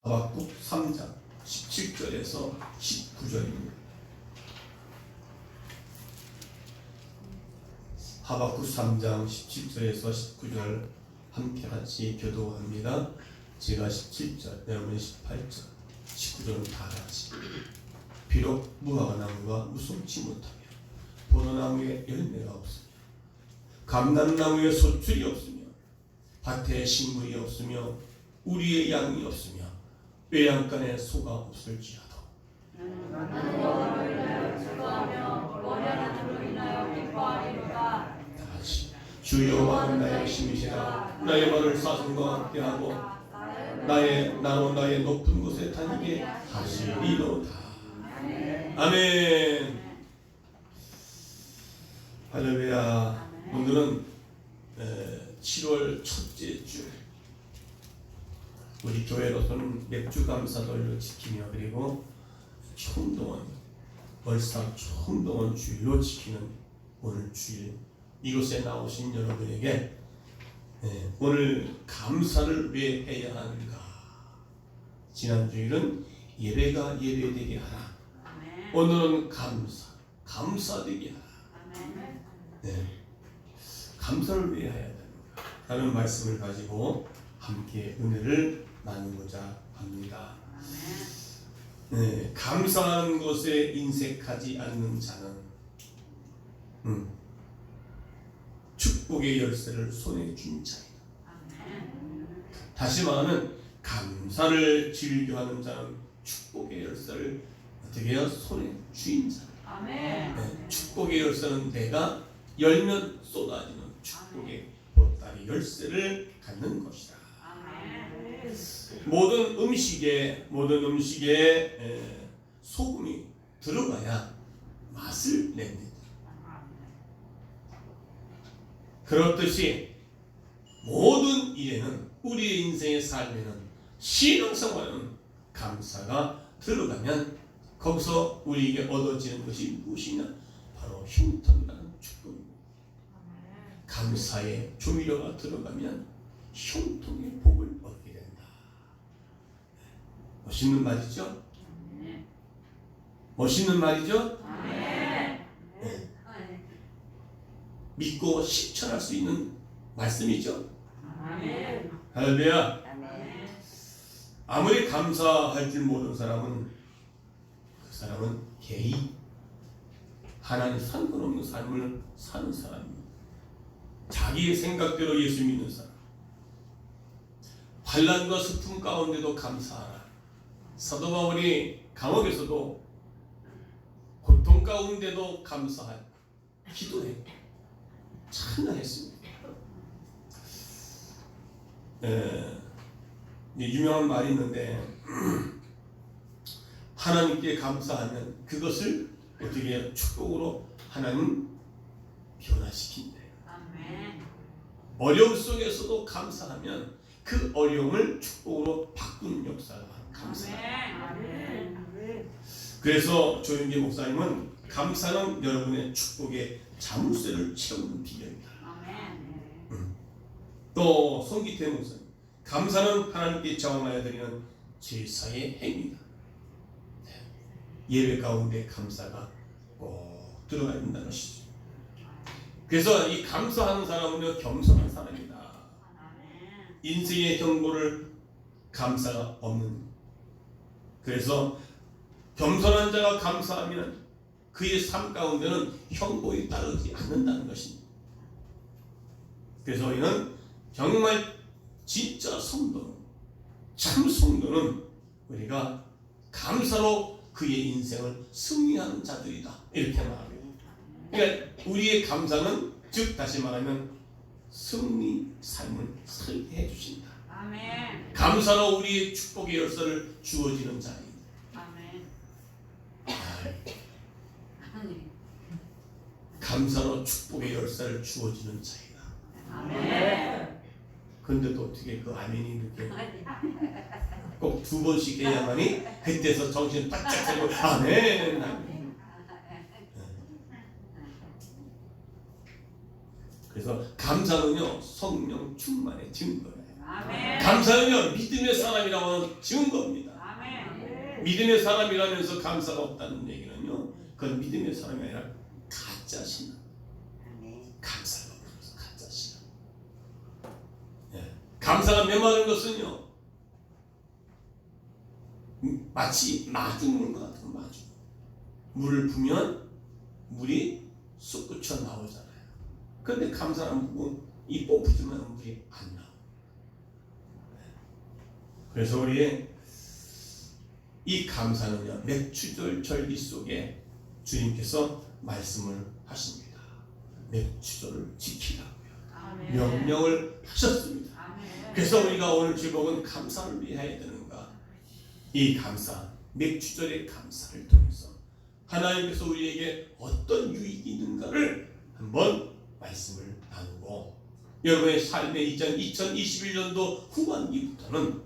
하박국 3장 17절에서 19절입니다. 하박국 3장 17절에서 19절 함께 같이 교도합니다. 제가 17절, 여러분이 18절, 19절은 다 같이. 비록 무화과나무가 무성치 못하며 포도나무에 열매가 없으며 감람나무에 소출이 없으며 밭에 식물이 없으며 우리의 양이 없으며 외양간에 소가 없을지라도 나는 여호와를 인하여 즐거워하며 원하나님으로 인하여 기뻐하리로다. 다시 주 여호와는 나의 힘이시라. 나의 발을 사슴과 함께 하고 나의 높은 곳에 다니게 하시리로다. 아멘. 할렐루야. 오늘은 7월 첫째 주, 우리 교회로서는 맥주 감사절로 지키며 그리고 총동원, 월삭 총동원 주일로 지키는 오늘 주일, 이곳에 나오신 여러분에게 오늘 감사를 왜 해야 하는가? 지난 주일은 예배가 예배되게 하라. 오늘은 감사되게 하라. 네. 감사를 왜 해야 되는가? 라는 말씀을 가지고 함께 은혜를 나누고자 합니다. 네, 감사하는 것에 인색하지 않는 자는 축복의 열쇠를 손에 쥔 자이다. 다시 말하면 감사를 즐겨하는 자는 축복의 열쇠를 어떻게 해요? 손에 쥔 자다. 네, 축복의 열쇠는 내가 열면 쏟아지는 축복의 보따리 열쇠를 갖는 것이다. 모든 음식에 소금이 들어가야 맛을 냅니다. 그렇듯이 모든 일에는, 우리의 인생의 삶에는, 신앙생활에는 감사가 들어가면 거기서 우리에게 얻어지는 것이 무엇이냐? 바로 형통이라는 축복입니다. 감사의 조미료가 들어가면 형통의 복을 얻게 된다. 멋있는 말이죠? 멋있는 말이죠? 네. 믿고 실천할 수 있는 말씀이죠? 할렐루야. 아무리 감사할 줄 모르는 사람은 그 사람은 개의 하나님 상관없는 삶을 사는 사람입니다. 자기의 생각대로 예수 믿는 사람. 환난과 슬픔 가운데도 감사하라. 사도 바울이 감옥에서도 고통 가운데도 감사하여 기도했고 찬양했습니다. 유명한 말이 있는데 하나님께 감사하면 그것을 어떻게 축복으로 하나님 변화시킨대. 어려움 속에서도 감사하면 그 어려움을 축복으로 바꾸는 역사가 감사합니다. 그래서 조영기 목사님은 감사는 여러분의 축복의 자물쇠를 채우는 비결이다. 또 송기태 목사님, 감사는 하나님께 자원하여 드리는 제사의 행위다. 예배 가운데 감사가 꼭 들어가 있다는 것이죠. 그래서 이 감사하는 사람은 겸손한 사람이다. 인생의 경고를 감사가 없는. 그래서 겸손한 자가 감사하면 그의 삶 가운데는 형벌이 따르지 않는다는 것입니다. 그래서 이는 정말 진짜 성도는, 참 성도는 우리가 감사로 그의 인생을 승리하는 자들이다. 이렇게 말합니다. 그러니까 우리의 감사는, 즉 다시 말하면 승리 삶을 살게 해주신다. 감사로 우리의 축복의 열쇠를 주어지는 자입니다. 감사로 축복의 열쇠를 주어지는 자이다. 그런데도 어떻게 그 아멘이 이렇게 꼭 2번씩 해야만이 그때서 정신 바짝 차리고 아멘. 그래서 감사는요 성령 충만의 증거예요. 감사는요 믿음의 사람이라고 하는 증거입니다. 믿음의 사람이라면서 감사가 없다는 얘기는요, 그건 믿음의 사람이 아니라 가짜 신앙. 감사가 없어서 가짜 신앙. 감사가 메마른 것은요, 마치 마중물 같은 마중. 물을 부면 물이 솟구쳐 나오잖아요. 그런데 감사는 부분 이 뽑으면 물이 안 나와요. 그래서 우리 이 감사는요, 맥추절 절기 속에 주님께서 말씀을 하십니다. 맥추절을 지키라고요. 명령을 하셨습니다. 그래서 우리가 오늘 제목은 감사를 왜 해야 되는가? 이 감사, 맥추절의 감사를 통해서 하나님께서 우리에게 어떤 유익이 있는가를 한번 말씀을 나누고, 여러분의 삶의 2021년도 후반기부터는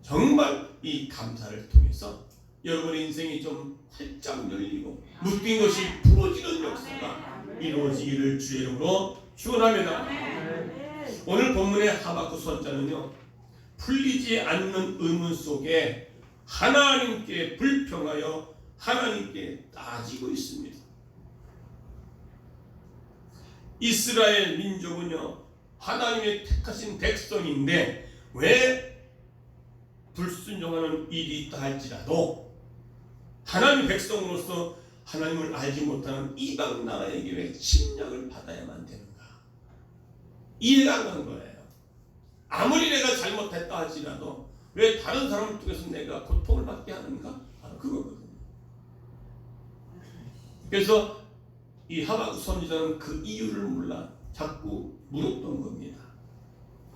정말 이 감사를 통해서 여러분의 인생이 좀 활짝 열리고 묶인 것이 풀어지는 역사가 이루어지기를 주의 이름으로 축원합니다. 오늘 본문의 하박국 선자는요, 풀리지 않는 의문 속에 하나님께 불평하여 하나님께 따지고 있습니다. 이스라엘 민족은요, 하나님의 택하신 백성인데 왜 불순종하는 일이 있다 할지라도 하나님의 백성으로서 하나님을 알지 못하는 이방 나라에게 왜 침략을 받아야만 되는가? 이해가 안 가는 거예요. 아무리 내가 잘못했다 할지라도 왜 다른 사람을 통해서 내가 고통을 받게 하는가? 바로 그거거든요. 그래서 이 하박국 선지자는 그 이유를 몰라 자꾸 물었던 겁니다.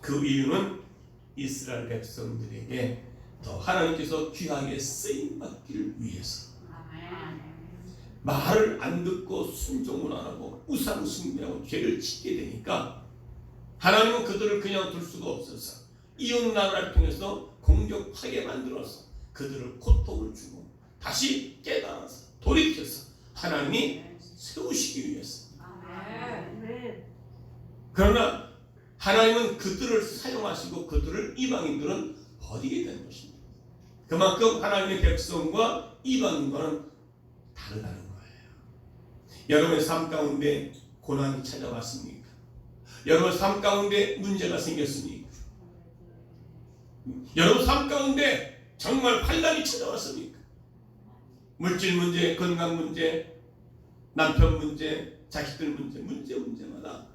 그 이유는 이스라엘 백성들에게 더 하나님께서 귀하게 쓰임받기를 위해서. 말을 안 듣고 순종을 안 하고 우상 숭배하고 죄를 짓게 되니까 하나님은 그들을 그냥 둘 수가 없어서 이웃 나라를 통해서 공격하게 만들어서 그들을 고통을 주고 다시 깨달아서 돌이켜서 하나님이 세우시기 위해서. 그러나 하나님은 그들을 사용하시고 그들을 이방인들은 버리게 된 것입니다. 그만큼 하나님의 백성과 이방인과는 다르다는 거예요. 여러분의 삶 가운데 고난이 찾아왔습니까? 여러분 삶 가운데 문제가 생겼습니까? 여러분 삶 가운데 정말 환난이 찾아왔습니까? 물질 문제, 건강 문제, 남편 문제, 자식들 문제마다.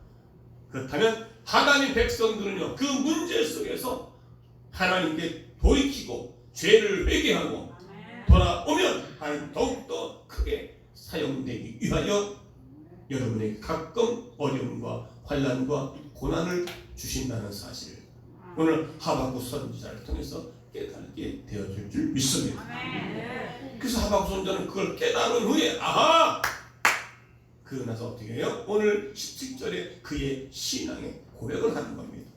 그렇다면 하나님 백성들은요, 그 문제 속에서 하나님께 돌이키고 죄를 회개하고 돌아오면 하나님 더욱더 크게 사용되기 위하여 여러분에게 가끔 어려움과 환난과 고난을 주신다는 사실을 오늘 하박국 선지자를 통해서 깨닫게 되어질 줄 믿습니다. 그래서 하박국 선지자는 그걸 깨달은 후에 아하! 그러고 나서 어떻게 해요? 오늘 17절에 그의 신앙의 고백을 하는 겁니다.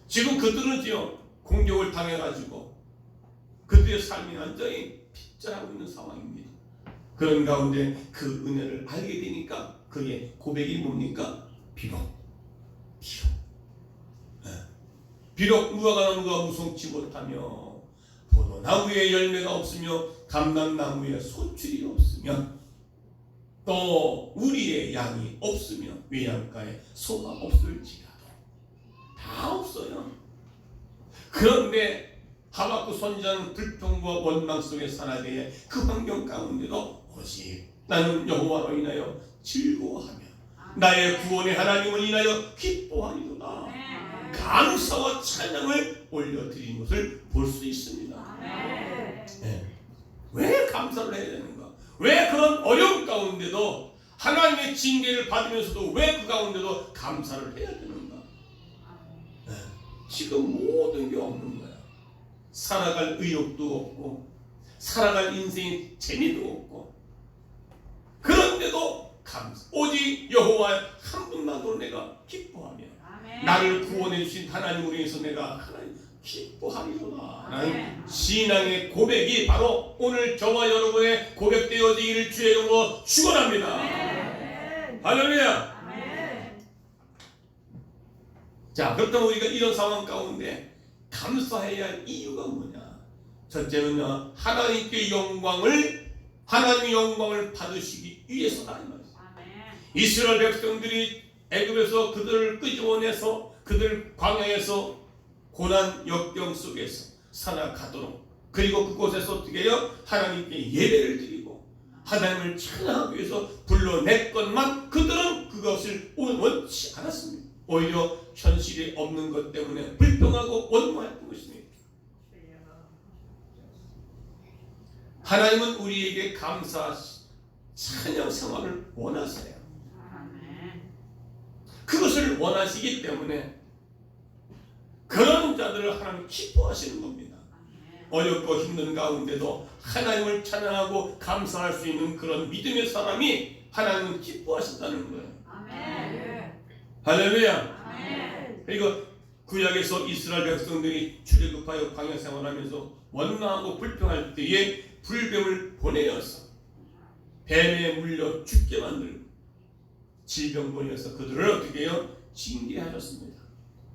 지금 그들은요, 공격을 당해가지고 그들의 삶이 완전히 빗절하고 있는 상황입니다. 그런 가운데 그 은혜를 알게 되니까 그의 고백이 뭡니까? 비록 무화과나무가 무성치 못하며 포도나무에 열매가 없으며 감람나무에 소출이 없으면 또 우리의 양이 없으며 외양가에 소가 없을지라도 다 없어요. 그런데 하박국 선지자는 불평과 원망 속에 살아야 그 환경 가운데도 오직 나는 여호와로 인하여 즐거워하며 나의 구원의 하나님을 인하여 기뻐하리로다. 감사와 찬양을 올려드리는 것을 볼 수 있습니다. 네. 왜 감사를 해야 되는가? 왜 그런 어려움 가운데도 하나님의 징계를 받으면서도 왜 그 가운데도 감사를 해야 되는가? 네. 지금 모든 게 없는 거야. 살아갈 의욕도 없고 살아갈 인생의 재미도 없고 그런데도 감사. 오직 여호와 한 분만으로 내가 기뻐하며 나를 구원해 주신 하나님으로 인해서 내가 하나님 기뻐하리로다 라는 신앙의 고백이 바로 오늘 저와 여러분의 고백되어지기를 주의 이름으로 축원합니다. 할렐루야. 자, 그렇다면 우리가 이런 상황 가운데 감사해야 할 이유가 뭐냐? 첫째는요, 하나님의 영광을 받으시기 위해서다 이 말이죠. 이스라엘 백성들이 애굽에서 그들을 끄집어내서 그들 광야에서 고난 역경 속에서 살아가도록, 그리고 그곳에서 어떻게 해요? 하나님께 예배를 드리고 하나님을 찬양하기 위해서 불러냈건만 그들은 그것을 원치 않았습니다. 오히려 현실이 없는 것 때문에 불평하고 원망했던 것입니다. 하나님은 우리에게 감사 찬양 생활을 원하세요. 그것을 원하시기 때문에 그런 자들을 하나님 기뻐하시는 겁니다. 어렵고 힘든 가운데도 하나님을 찬양하고 감사할 수 있는 그런 믿음의 사람이 하나님은 기뻐하신다는 거예요. 할렐루야. 그리고 구약에서 이스라엘 백성들이 출애굽하여 광야 생활하면서 원망하고 불평할 때에 불뱀을 보내어서 뱀에 물려 죽게 만들고 질병 보내어서 그들을 어떻게 해요? 징계하셨습니다.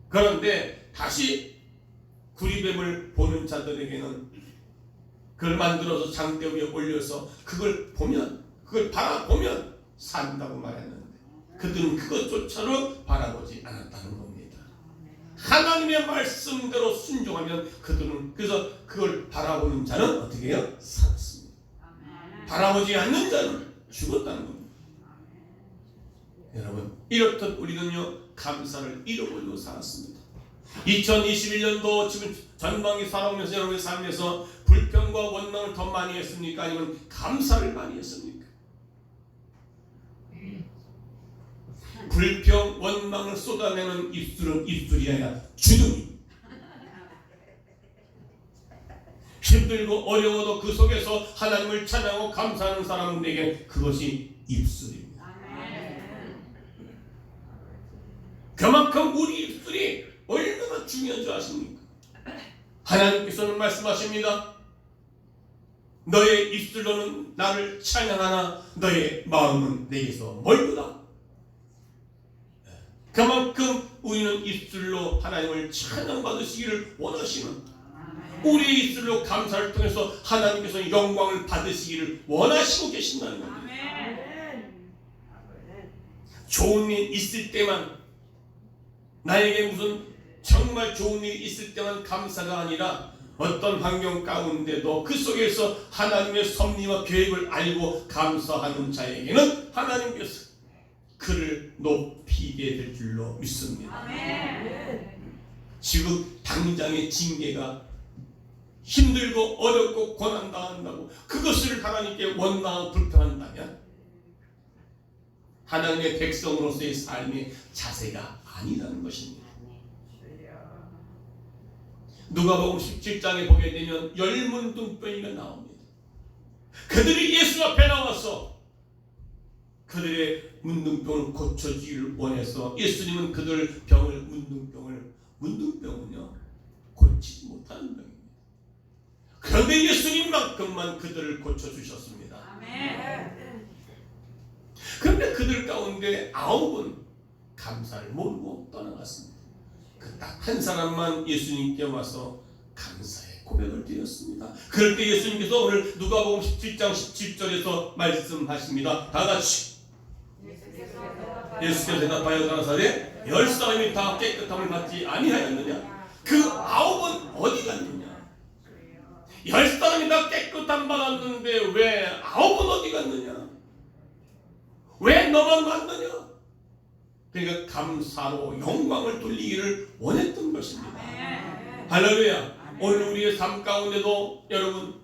그런데 다시 구리뱀을 보는 자들에게는 그걸 만들어서 장대 위에 올려서 그걸 바라보면 산다고 말했는데 그들은 그것조차도 바라보지 않았다는 겁니다. 하나님의 말씀대로 순종하면 그들은, 그래서 그걸 바라보는 자는 어떻게 해요? 살았습니다. 바라보지 않는 자는 죽었다는 겁니다. 여러분, 이렇듯 우리는요 감사를 잃어버리고 살았습니다. 2021년도 지금 전방위 살아오면서 여러분의 삶에서 불평과 원망을 더 많이 했습니까? 아니면 감사를 많이 했습니까? 불평, 원망을 쏟아내는 입술은 입술이 아니라 주둥이. 힘들고 어려워도 그 속에서 하나님을 찬양하고 감사하는 사람은 내게 그것이 입술입니다. 그만큼 우리 입술이 얼마나 중요한 줄 아십니까? 하나님께서는 말씀하십니다. 너의 입술로는 나를 찬양하나 너의 마음은 내게서 멀구나. 그만큼 우리는 입술로 하나님을 찬양받으시기를 원하시는, 우리의 입술로 감사를 통해서 하나님께서 영광을 받으시기를 원하시고 계신다는 겁니다. 좋은 일 있을 때만, 나에게 무슨 정말 좋은 일이 있을 때만 감사가 아니라 어떤 환경 가운데도 그 속에서 하나님의 섭리와 계획을 알고 감사하는 자에게는 하나님께서 그를 높이게 될 줄로 믿습니다. 지금 당장의 징계가 힘들고 어렵고 고난당한다고 그것을 하나님께 원망하고 불평한다면 하나님의 백성으로서의 삶의 자세가 아니라는 것입니다. 누가복음 17장에 보게 되면 열문둥병이가 나옵니다. 그들이 예수 앞에 나와서 그들의 문둥병을 고쳐주기를 원해서 예수님은 그들 병을, 문둥병은요 고치지 못하는 병입니다. 그런데 예수님만큼만 그들을 고쳐주셨습니다. 그런데 그들 가운데 9은 감사를 모르고 떠나갔습니다. 그 딱 한 사람만 예수님께 와서 감사의 고백을 드렸습니다. 그럴 때 예수님께서 오늘 누가복음 17장 17절에서 말씀하십니다. 다 같이. 예수께서 대답하여 가라사대 10사람이 다 깨끗함을 받지 아니하였느냐? 그 9은 어디 갔느냐? 10사람이 다 깨끗함 받았는데 왜 9은 어디 갔느냐? 왜 너만 갔느냐? 그러니까 감사로 영광을 돌리기를 원했던 것입니다. 할렐루야. 오늘 우리의 삶 가운데도 여러분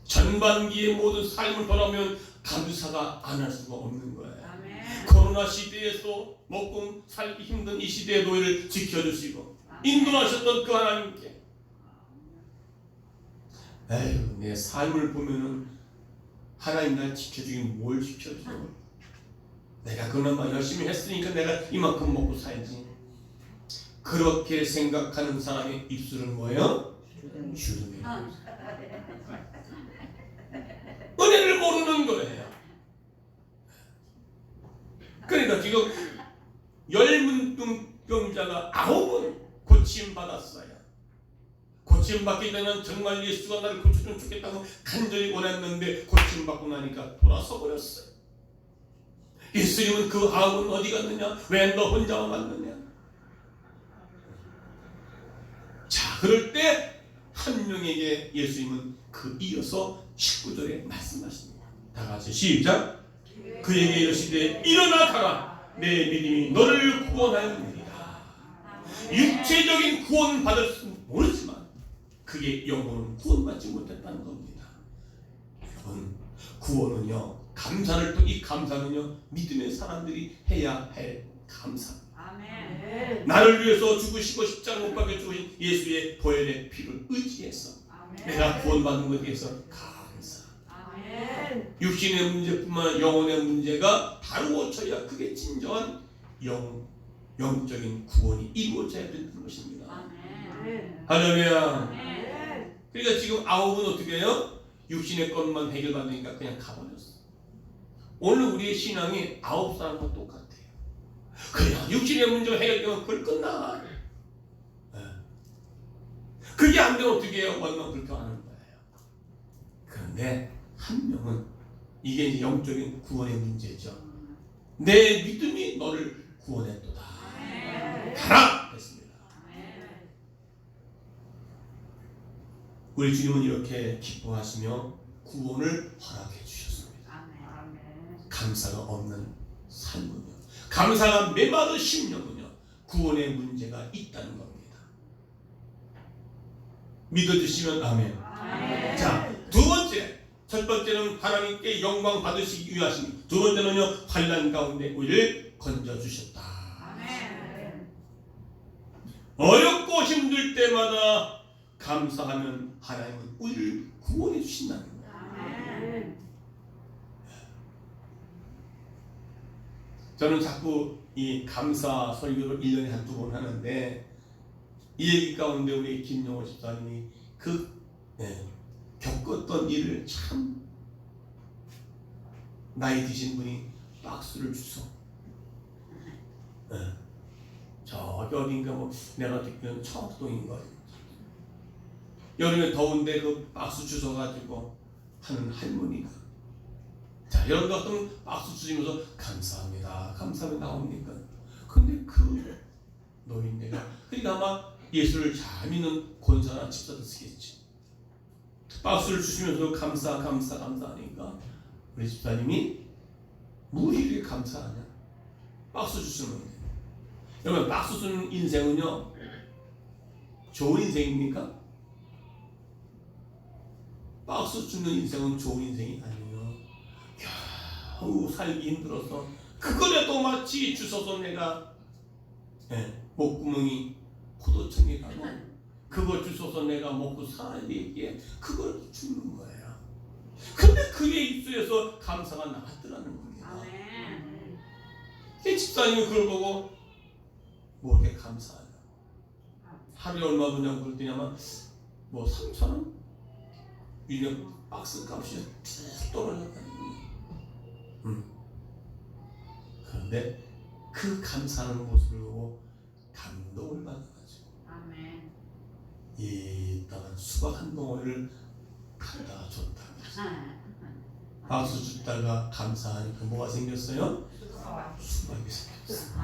전반기의 모든 삶을 돌아보면 감사가 안 할 수가 없는 거예요. 코로나 시대에서 먹고 살기 힘든 이 시대의 노예를 지켜주시고 인도하셨던 그 하나님께 에휴 내 삶을 보면은 하나님 날 지켜주긴 뭘 지켜줘. 내가 그나마 열심히 했으니까 내가 이만큼 먹고 살지. 그렇게 생각하는 사람의 입술은 뭐예요? 주름이에요. 은혜를 모르는 거예요. 그러니까 지금 열문병자가 9은 고침받았어요. 고침받기 전에는 정말 예수가 나를 고쳐주면 좋겠다고 간절히 원했는데 고침받고 나니까 돌아서 버렸어요. 예수님은 그 9은 어디 갔느냐? 왜 너 혼자만 갔느냐? 자, 그럴 때 한 명에게 예수님은 그 이어서 19절에 말씀하십니다. 다 같이 시작. 그에게 이르시되 일어나 가라. 내 믿음이 너를 구원하였느니라. 육체적인 구원 받을 수는 모르지만 그의 영혼은 구원받지 못했다는 겁니다. 여러분, 구원은요, 감사를 또 이 감사는요, 믿음의 사람들이 해야 할 감사. 아멘. 나를 위해서 죽으시고 십자가 못 박혀 죽으신 예수의 보혈의 피를 의지해서 내가 구원받는 것에 대해서 감사. 아멘. 육신의 문제뿐만 아니라 영혼의 문제가 다루어져야 그게 진정한 영적인 구원이 이루어져야 되는 것입니다. 아멘. 할렐루야. 아멘. 그러니까 지금 9은 어떻게 해요? 육신의 것만 해결받으니까 그냥 가버렸어. 오늘 우리의 신앙이 9사람과 똑같아요. 그냥 육신의 문제가 해결되면 그걸 끝나. 그게 안 되면 어떻게 해요? 원망 불평하는 거예요. 그런데 한 명은 이게 이제 영적인 구원의 문제죠. 내 믿음이 너를 구원했도다. 가라! 했습니다. 우리 주님은 이렇게 기뻐하시며 구원을 허락해 주셨습니다. 감사가 없는 삶은요, 감사가 메마른 심령은요, 구원의 문제가 있다는 겁니다. 믿어주시면 아멘. 자, 두 번째, 첫 번째는 하나님께 영광 받으시기 위하심, 두 번째는요, 환난 가운데 우리를 건져주셨다. 어렵고 힘들 때마다 감사하면 하나님은 우리를 구원해 주신다는 거예요. 저는 자꾸 이 감사 설교를 1년에 한두 번 하는데, 이 얘기 가운데 우리 김용호 집사님이 겪었던 일을 참, 나이 드신 분이 박수를 주소. 저기 어딘가 뭐 내가 듣기로는 청학동인 거예요. 여름에 더운데 그 박수 주셔가지고 하는 할머니가, 자, 여러분 같은 박수 주시면서 감사합니다, 감사합니다 나옵니까? 근데 그 노인네가, 그러니까 아마 예수를 잘 믿는 권사나 집사도 쓰겠지. 박수를 주시면서 감사 하니까 우리 집사님이 무엇이 감사하냐? 박수 주시는 거예요. 여러분, 박수 주는 인생은요, 좋은 인생입니까? 박수 주는 인생은 좋은 인생이 아니에요. 겨우 살기 힘들어서 그거라도 마치 주셔서 내가 목구멍이 포도청에 가고 그거 주셔서 내가 먹고 살아야 되기에 그걸 주는 거예요. 근데 그의 입술에서 감사가 나왔더라는 겁니다. 이 집사님이 그걸 보고 뭐 이렇게 감사하냐, 하루에 얼마 버냐고 그랬더니 아마 뭐 3,000원? 이제 박스 값이 쭉 떨어졌다는 거예요. 그런데 그 감사하는 모습을 보고 감동을 받아가지고 이 땅은 수박 한 덩어리를 갖다가 줬다. 박수 줬다가 감사하니까 뭐가 생겼어요? 수박이 생겼어요.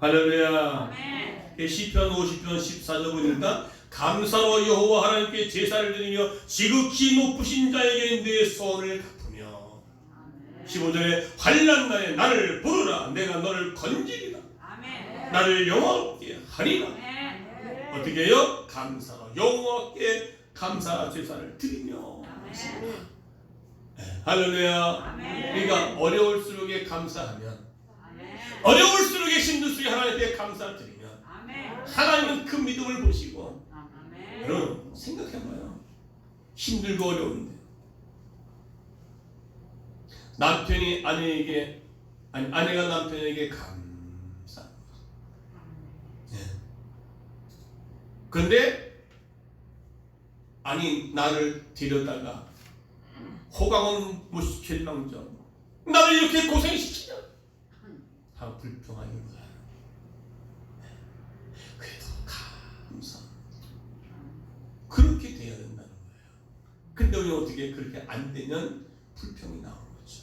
할렐루야. 시편 50편 14절 보니까 감사로 여호와 하나님께 제사를 드리며 지극히 높으신 자에게 내 소원을 갚으며, 15절에 환난 날에 나를 부르라, 내가 너를 건지리라, 나를 영화롭게 하리라. 어떻게 해요? 감사로 여호와께 감사 제사를 드리며. 할렐루야. 그러니까 어려울수록에 감사하면, 어려울수록에 힘들수록 하나님께 감사를 드리면 하나님은 그 믿음을 보시고, 여러분 생각해봐요. 힘들고 어려운데 남편이 아내에게, 아니 아내가 남편에게 감사. 그런데 아니 나를 데려다가 호강은 못 시킬망정 나를 이렇게 고생시키냐? 다 불평하게 몰라요. 그래도 감사. 그렇게 돼야 된다는 거예요. 근데 우리 어떻게 그렇게 안 되면 불평이 나오는 거죠.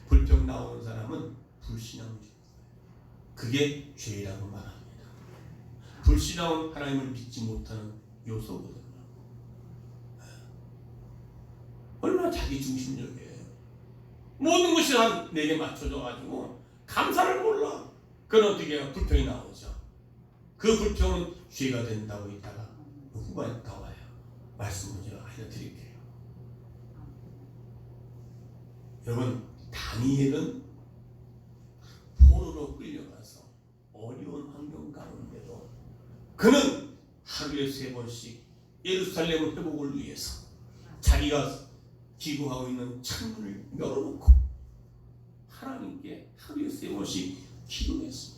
불평 나오는 사람은 불신앙이죠. 그게 죄라고 말합니다. 불신앙은 하나님을 믿지 못하는 요소거든요. 얼마나 자기중심적이에요. 모든 것이 내게 맞춰져 가지고 감사를 몰라. 그건 어떻게 해요? 불평이 나오죠. 그 불평은 죄가 된다고 있다가 후반에 나와요. 말씀을 제가 알려드릴게요. 여러분, 다니엘은 포로로 끌려가서 어려운 환경 가운데도 그는 하루에 3번씩 예루살렘 회복을 위해서 자기가 기도하고 있는 창문을 열어놓고 하나님께 하루에 3번씩 기도했어요.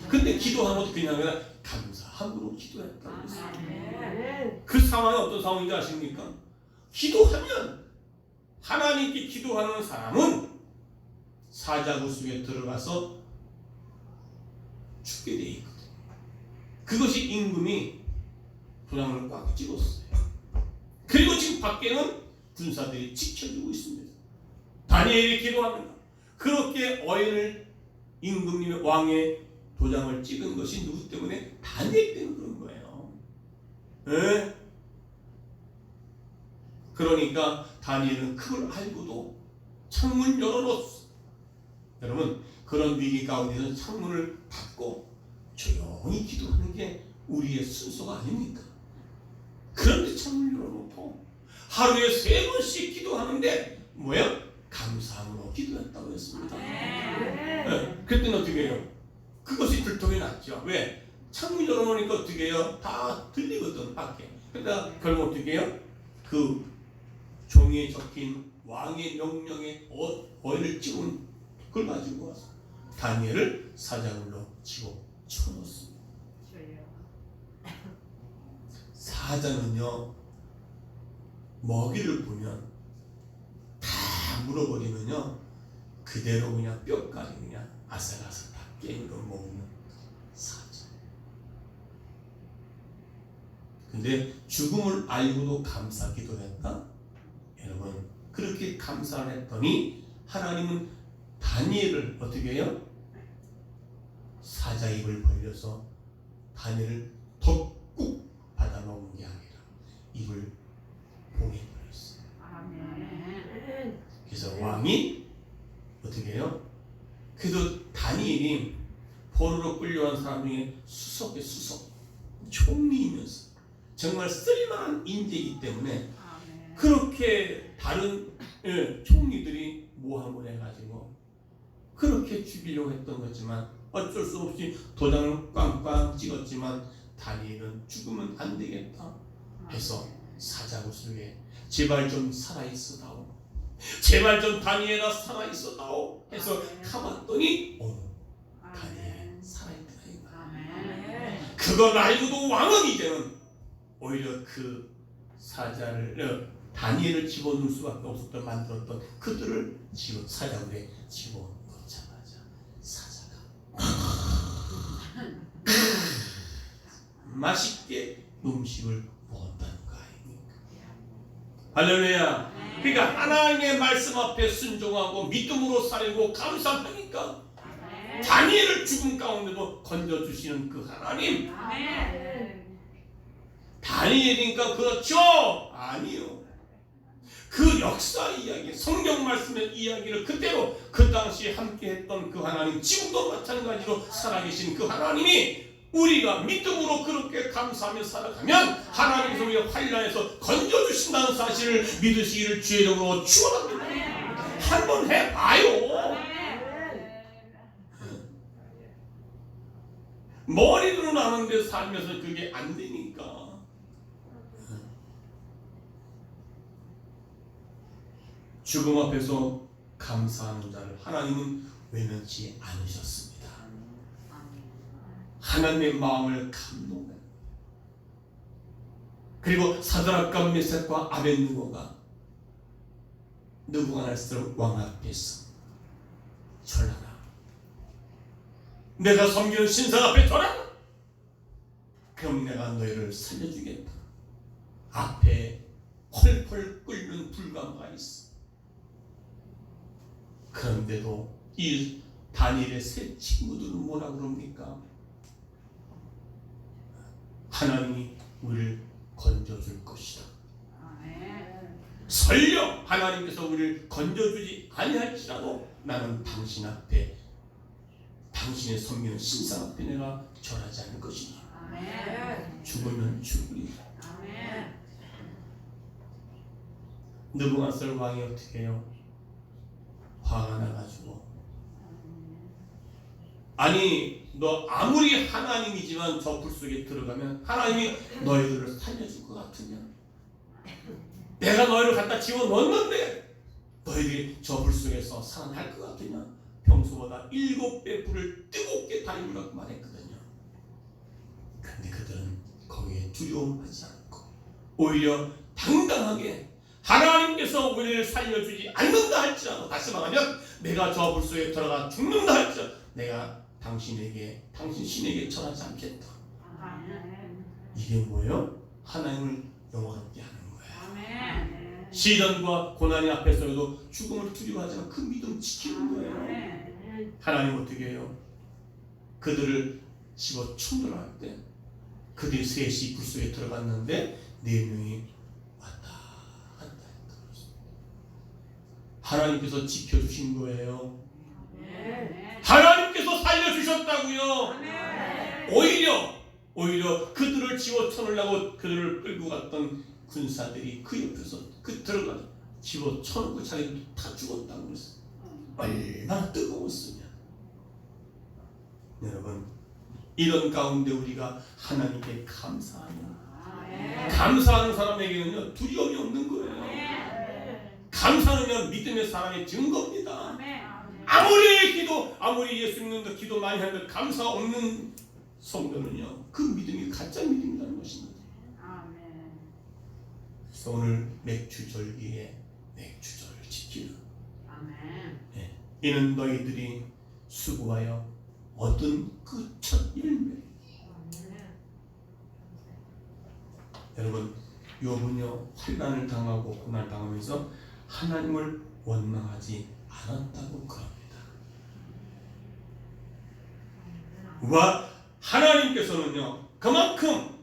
근데 기도하면 어떻게 하냐면 감사함으로 기도했다고 했어요. 그 상황이 어떤 상황인지 아십니까? 기도하면 하나님께 기도하는 사람은 사자굴 속에 들어가서 죽게 돼 있거든요. 그것이 임금이 도장을 꽉 찍었어요. 그리고 지금 밖에는 군사들이 지켜주고 있습니다. 다니엘이 기도합니다. 그렇게 어인을 임금님의 왕의 도장을 찍은 것이 누구 때문에? 다니엘 때문에 그런 거예요. 네? 그러니까 다니엘은 그걸 알고도 창문 열어놓았어. 여러분, 그런 위기 가운데서 창문을 닫고 조용히 기도하는 게 우리의 순서가 아닙니까? 그런데 창문을 열어놓고 하루에 3번씩 기도하는데 뭐야? 감사함으로 기도했다고 했습니다. 네. 그때는 어떻게 해요? 그것이 불통이 났죠. 왜? 창문 열어놓으니까 어떻게 해요? 다 들리거든, 밖에. 그러니까 결국 어떻게 해요? 그 종이에 적힌 왕의 명령에 어인을 찍은 그걸 가지고 와서 다니엘을 사자굴로 집어넣었습니다. 사자는요, 먹이를 보면 다 물어버리면요 그대로 그냥 뼈까지 그냥 아삭아삭 다 깨물어 먹는 사자. 근데 죽음을 알고도 감사 기도했다? 여러분, 그렇게 감사를 했더니 하나님은 다니엘을 어떻게 해요? 사자 입을 벌려서 다니엘을 덕국 받아먹은 게 아니라 입을 봉해버렸어요. 그래서 왕이 어떻게 해요? 그래도 다니엘이 포로로 끌려간 사람 중에 수석의 수석, 총리이면서 정말 쓸만한 인재이기 때문에 그렇게 다른 총리들이 모함을 해가지고 그렇게 죽이려고 했던 거지만 어쩔 수 없이 도장을 꽝꽝 찍었지만 다니엘은 죽으면 안 되겠다 해서 사자굴 속에 제발 좀 살아있어다오, 제발 좀 다니엘아 살아있어다오 해서 가봤더니 다니엘 살아있더라. 그걸 알고도 왕은 이제는 오히려 그 사자를 다니엘을 집어넣을 수밖에 없었던 만들었던 그들을 사자굴에 집어넣자마자 사자가 맛있게 음식을 먹었다는 거 아닙니까? 할렐루야. 그러니까 하나님의 말씀 앞에 순종하고 믿음으로 살고 감사하니까 다니엘을 죽음 가운데도 건져주시는 그 하나님. 다니엘이니까 그렇죠? 아니요. 그 역사 이야기, 성경 말씀의 이야기를 그대로 그 당시에 함께했던 그 하나님, 지금도 마찬가지로 살아계신 그 하나님이 우리가 믿음으로 그렇게 감사하며 살아가면 하나님께서 우리가 환난에서 건져주신다는 사실을 믿으시기를 주의 이름으로 축원합니다. 한번 해봐요. 머리로는 아는데 살면서 그게 안 되니까. 죽음 앞에서 감사하는 자를 하나님은 외면치 않으셨습니다. 하나님의 마음을 감동해. 그리고 사드락과 메삭과 아벳느고가 느부갓네살 왕 앞에서 절하라. 내가 섬기는 신상 앞에 절하라. 그럼 내가 너희를 살려주겠다. 앞에 펄펄 끓는 불가마가 있어. 그런데도 이 다니엘의 세 친구들은 뭐라 그럽니까? 하나님이 우리를 건져줄 것이다. 설령 하나님께서 우리를 건져주지 아니할지라도 나는 당신 앞에, 당신의 섬기는 신상 앞에 내가 절하지 않을 것이다. 죽으면 죽으리. 느부갓네살 왕이 어떻게 해요? 화가 나가지고, 아니 너 아무리 하나님이지만 저 불 속에 들어가면 하나님이 너희들을 살려줄 것 같으냐? 내가 너희를 갖다 집어넣었는데 너희들이 저 불 속에서 살아날 것 같으냐? 평소보다 7배 불을 뜨겁게 달이우라고 말했거든요. 그런데 그들은 거기에 두려움하지 않고 오히려 당당하게 하나님께서 우리를 살려주지 않는다 할지라도, 다시 말하면 내가 저 불 속에 들어가 죽는다 할지라도 내가 당신 신에게 절하지 않겠다. 이게 뭐예요? 하나님을 영원롭게 하는 거예요. 시련과 고난이 앞에서도 죽음을 두려워하지 않고 그 믿음 지키는 거예요. 하나님 어떻게 해요? 그들을 집어 충돌할 때 그들이 셋이 불 속에 들어갔는데 4명이 왔다 갔다 했다. 하나님께서 지켜주신 거예요. 하나님께서 살려주셨다고요. 오히려 그들을 집어쳐놓으려고 그들을 끌고 갔던 군사들이 그 옆에서 들어가 집어쳐놓고 자기들도 다 죽었다고 그랬어요. 얼마나 뜨거웠으냐. 여러분, 이런 가운데 우리가 하나님께 감사하는 사람에게는요 두려움이 없는 거예요. 감사는요 믿음의 사람의 증거입니다. 아무리 예수 믿는다 기도 많이 하는데 감사 없는 성도는요 그 믿음이 가짜 믿음이라는 것입니다. 그래서 오늘 맥주절기에 맥주절을 지키는, 이는 너희들이 수고하여 얻은 그 첫 열매. 여러분, 욥은요 환난을 당하고 고난을 당하면서 하나님을 원망하지 않았다고 그럽니다. 와, 하나님께서는요 그만큼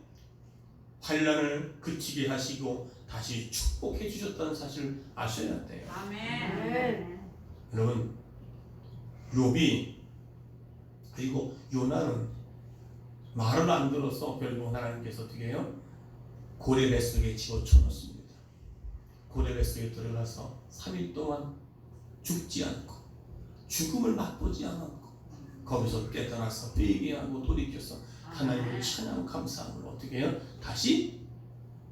환난을 그치게 하시고 다시 축복해 주셨다는 사실을 아셔야 돼요. 여러분, 욥이 그리고 요나는 말을 안 들어서 결국 하나님께서 어떻게 해요? 고래 뱃속에 집어쳐넣습니다. 고래 뱃속에 들어가서 3일 동안 죽지 않고 죽음을 맛보지 않았고 거기서 깨달아서 회개하고 돌이켜서 하나님을 찬양하고 감사함을 어떻게 해요? 다시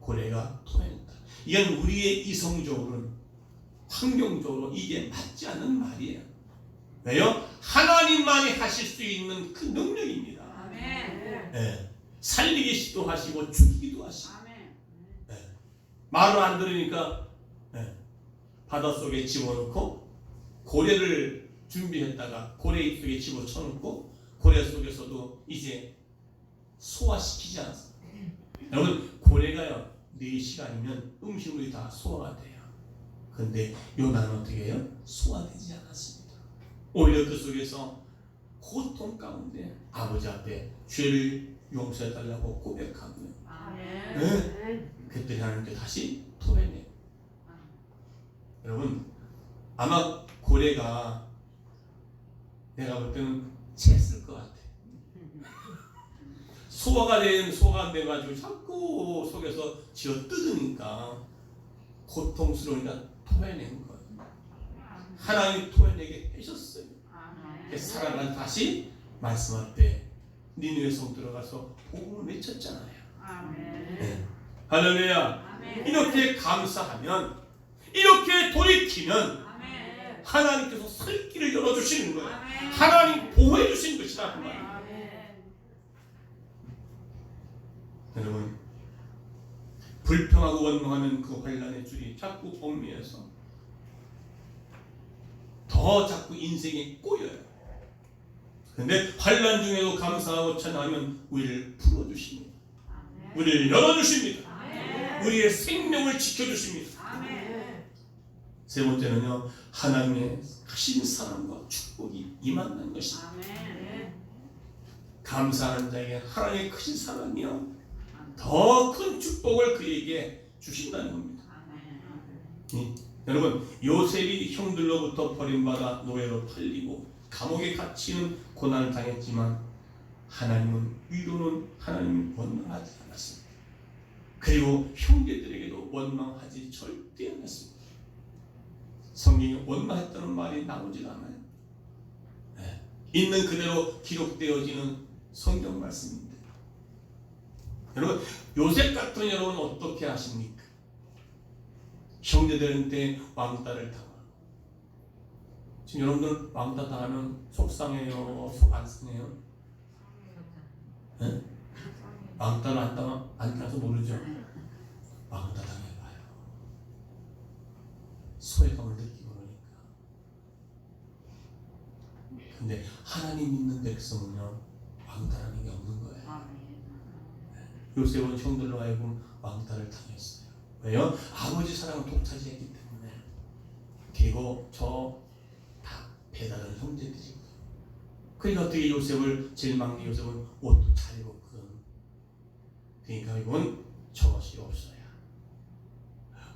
고래가 토해낸다. 이건 우리의 이성적으로는, 환경적으로 이게 맞지 않는 말이에요. 왜요? 하나님만이 하실 수 있는 그 능력입니다. 살리기도 하시고 죽이기도 하시고. 말을 안 들으니까 바닷속에 집어넣고 고래를 준비했다가 고래 입속에 집어쳐놓고 고래 속에서도 이제 소화시키지 않습니다. 여러분, 고래가요 4시간이면 음식물이 다 소화가 돼요. 그런데 요나는 어떻게 해요? 소화되지 않았습니다. 오히려 그 속에서 고통 가운데 아버지 앞에 죄를 용서해달라고 고백하고요. 그때 하나님께 다시 토해내요. 여러분, 아마 고래가 내가 볼 때는 챘을 것 같아. 소화가 안 돼가지고 자꾸 속에서 쥐어 뜯으니까 고통스러우니까 토해낸 거예요. 하나님 토해내게 하셨어요. 살아난 다시 말씀할 때 니느웨 성 들어가서 복음을 외쳤잖아요. 할렐루야. 이렇게 감사하면, 이렇게 돌이키면 하나님께서 살 길을 열어주시는 거예요. 하나님 보호해 주시는 것이다 그 말이에요. 여러분, 불평하고 원망하는 그 환난의 줄이 자꾸 얽매여서 더 자꾸 인생에 꼬여요. 그런데 환난 중에도 감사하고 찬양하면 우리를 풀어주십니다. 우리를 열어주십니다. 우리의 생명을 지켜주십니다. 세 번째는요, 하나님의 크신 사랑과 축복이 임한다는 것입니다. 감사하는 자에게 하나님의 크신 사랑이요 더 큰 축복을 그에게 주신다는 겁니다. 여러분, 요셉이 형들로부터 버림받아 노예로 팔리고 감옥에 갇히는 고난을 당했지만 하나님은 위로는 하나님은 원망하지 않았습니다. 그리고 형제들에게도 원망하지 절대 않았습니다. 성경에 원망했다는 말이 나오질 않아요. 네. 있는 그대로 기록되어지는 성경 말씀인데, 여러분, 요셉 같은 여러분 어떻게 하십니까? 형제들한테 왕따를 당하고, 지금 여러분들 왕따 당하면 속상해요, 속 안 상해요? 네? 왕따를 안 당해서 모르죠? 왕따 당해봐요. 소외감을 느끼고 그러니까. 근데 하나님 믿는 백성은요, 왕따라는 게 없는 거예요. 요셉은 형들로 하여금 왕따를 당했어요. 왜요? 아버지 사랑을 독차지했기 때문에. 그리고 저 다 배다른 형제들이고요. 그러니까 어떻게 요셉을, 제일 막내 요셉은 옷도 잘 입었거든. 그러니까 이건 저것이 없어야.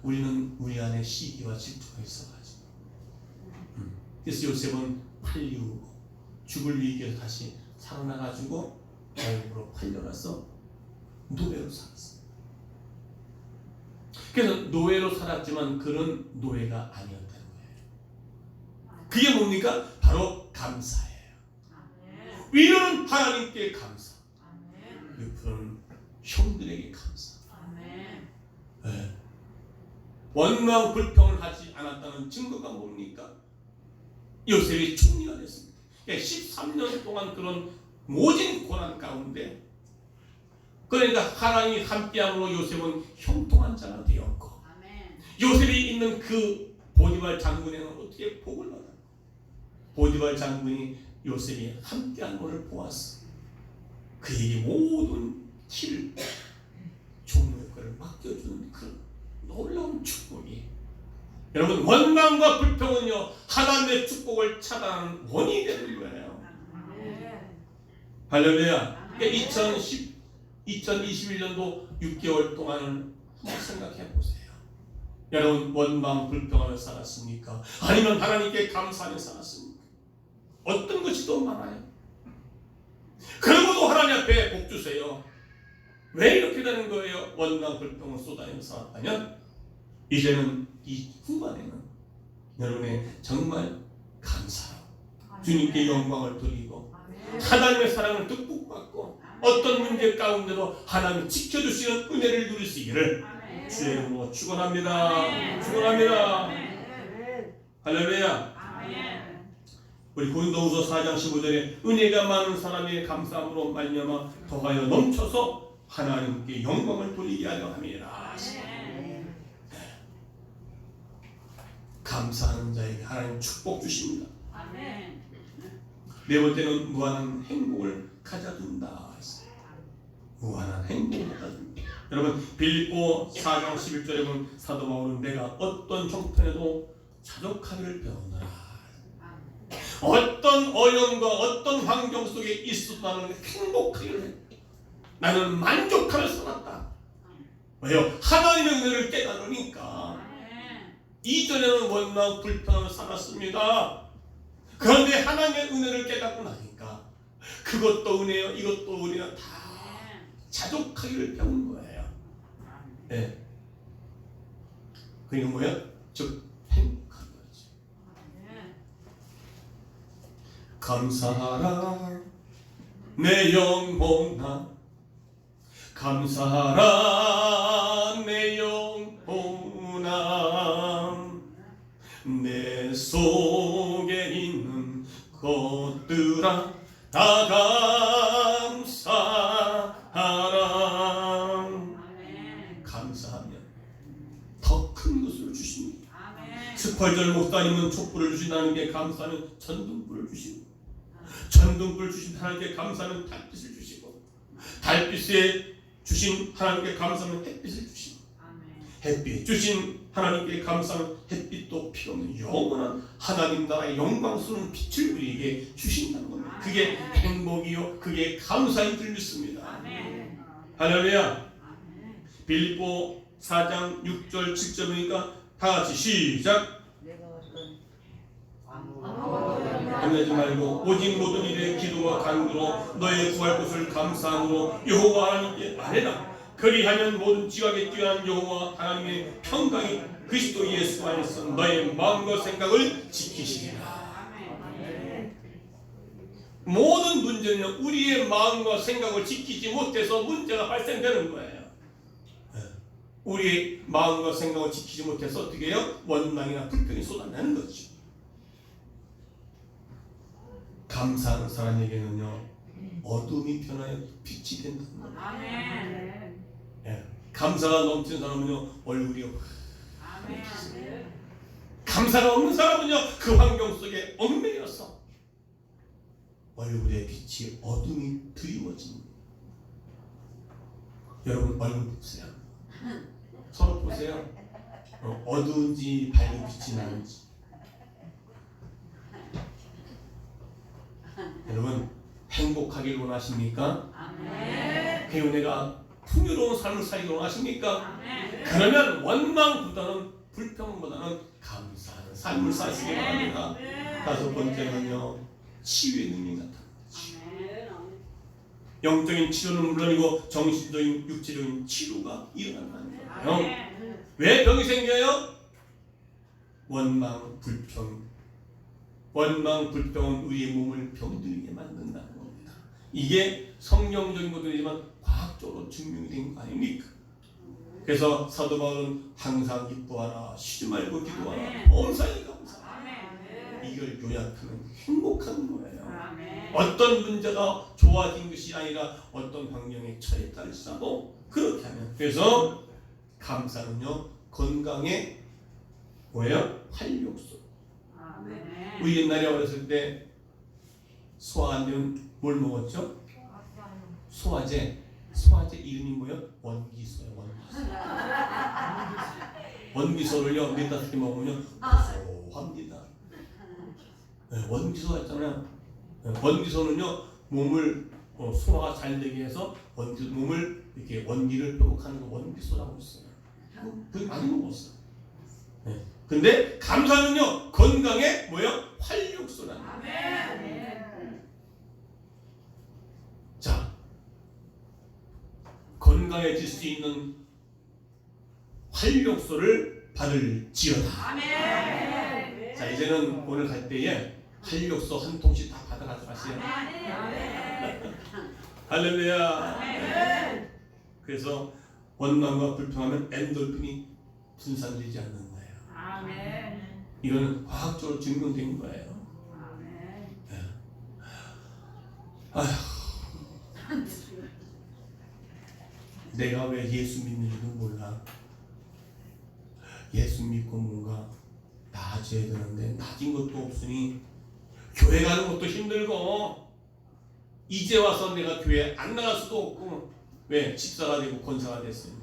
우리는 우리 안에 시기와 질투가 있어가지고. 그래서 요셉은 팔리고 죽을 위기에서 다시 살아나가지고 애굽으로 팔려가서 노예로 살았어. 그래서 노예로 살았지만 그런 노예가 아니었다는 거예요. 그게 뭡니까? 바로 감사예요. 위로는 하나님께 감사, 옆으로는 형들에게 감사. 네. 원망 불평을 하지 않았다는 증거가 뭡니까? 요셉이 총리가 됐습니다. 13년 동안 그런 모진 고난 가운데, 그러니까 하나님이 함께함으로 요셉은 형통한 자가 되었고, 요셉이 있는 그 보디발 장군에는 어떻게 복을 받았고, 보디발 장군이 요셉이 함께한 것을 보았어. 그에게 모든 길을, 종로의 것을 맡겨주는 그 놀라운 축복이, 여러분, 원망과 불평은요 하나님의 축복을 차단하는 원인이 되는 거예요. 할렐루야. 2021년도 6개월 동안을 한번 생각해 보세요. 여러분, 원망 불평하며 살았습니까? 아니면 하나님께 감사하며 살았습니까? 어떤 것이 더 많아요? 그러고도 하나님 앞에 복 주세요. 왜 이렇게 되는 거예요? 원망 불평을 쏟아내며 살았다면, 이제는 이 후반에는 여러분의 정말 감사로 주님께 영광을 돌리고 하나님의 사랑을 듬뿍 받고 어떤 문제 가운데도 하나님이 지켜주시는 은혜를 누리시기를 주의 이름으로 축원합니다. 축원합니다. 할렐루야. 우리 고린도후서 4장 15절에 은혜가 많은 사람의 감사함으로 말미암아 더하여 넘쳐서 하나님께 영광을 돌리게 하려 함이라. 감사하는 자에게 하나님 축복 주십니다. 네 번째는 무한한 행복을 가져준다. 무한한 행복을 가져준다. 여러분, 빌립보 4장 11절에 보면 사도 바울은 내가 어떤 형편에도 자족하기를 배우노라. 어떤 어려움과 어떤 환경 속에 있어도 나는 행복하기를 해. 나는 만족하며 살았다. 왜요? 하나님의 은혜를 깨달으니까. 이전에는 원망 불평하며 살았습니다. 그런데 하나님의 은혜를 깨닫고 나니까 그것도 은혜요, 이것도 은혜요, 다 자족하기를 배운 거예요. 네. 그게 뭐야? 즉 행복한 거지. 감사하라 내 영혼아, 감사하라 내 영혼아, 내 속에 있는 것들아 다 감사하라. 감사하면 더 큰 것을 주십니다. 부활절 목사님은 촛불을 주신 하나님께 감사하는 전등불을 주시고, 전등불 주신 하나님께 감사하는 달빛을 주시고, 달빛에 주신 하나님께 감사하는 햇빛을 주시고, 햇빛 주신 하나님께 감사하는 햇빛도 필요없는 영원한 하나님 나라의 영광스러운 빛을 우리에게 주신다는 겁니다. 그게 행복이요, 그게 감사인 줄 믿습니다. 할렐루야. 빌립보 4장 6절 7절 보니까 다 같이 시작. 겁내지 말고 오직 모든 일에 기도와 간구로 너의 구할 것을 감사함으로 여호와 하나님께 아뢰라. 그리하면 모든 지각에 뛰어난 여호와 하나님의 평강이 그리스도 예수 안에서 너의 마음과 생각을 지키시리라. 모든 문제는 우리의 마음과 생각을 지키지 못해서 문제가 발생되는 거예요. 우리의 마음과 생각을 지키지 못해서 어떻게 해요? 원망이나 불평이 쏟아내는 거죠. 감사하는 사람에게는요, 어둠이 변하여 빛이 된다는 거예요. 아멘. 예. 감사가 넘치는 사람은요, 얼굴이 아멘. 감사가 없는 사람은요, 그 환경 속에 얽매여서 얼굴에 빛이 어둠이 드리워집니다. 여러분 얼굴 보세요. 서로 보세요. 어두운지 밝은 빛이 나는지. 여러분 행복하길 원하십니까? 아멘. 그 은혜가 풍요로운 삶을 살기를 원하십니까? 아멘. 그러면 원망보다는 불평보다는 감사하는 삶을 사시기 바랍니다. 다섯 번째는요, 치유의 능력이 나타납니다. 영적인 치료는 물론이고 정신적인 육체적인 치료가 일어나는 거예요. 왜 병이 생겨요? 원망, 불평. 원망, 불평은 우리의 몸을 병들게 만든다는 겁니다. 이게 성경적인 것들이지만 과학적으로 증명이 된 거 아닙니까? 그래서 사도 바울은 항상 기뻐하라, 쉬지 말고 기도하라, 범사에 감사하라. 이걸 요약하면 행복한 거예요. 어떤 문제가 좋아진 것이 아니라 어떤 환경에 처했다고 그렇게 하면. 그래서 감사는요, 건강의 뭐예요? 활력소. 우리 옛날에 어렸을 때 소화 안 되면 뭘 먹었죠? 소화제. 소화제 이름이 뭐예요? 원기소예요. 원기소. 원기소를요, 몇다섯 개 먹으면 고소합니다. 네, 원기소가 있잖아요. 원기소는요, 몸을 소화가 잘 되게 해서 몸을 이렇게 원기를 회복하는 거 원기소라고 있어요. 그게 많이 먹었어요. 네. 근데 감사는요, 건강에 뭐예요? 활력소라는 거예요. 자, 건강해질 수 있는 활력소를 받을지어다. 자, 이제는 오늘 갈 때에 활력소 한 통씩 다 받아가지 마세요. 할렐루야. 그래서 원망과 불평하면 엔돌핀이 분산되지 않는 거예요. 이건 과학적으로 증명된 거예요. 네. 아휴, 내가 왜 예수 믿는지도 몰라. 예수 믿고 뭔가 나아져야 되는데 나아진 것도 없으니 교회 가는 것도 힘들고, 이제 와서 내가 교회 안 나갈 수도 없고. 왜? 집사가 되고 권사가 됐으니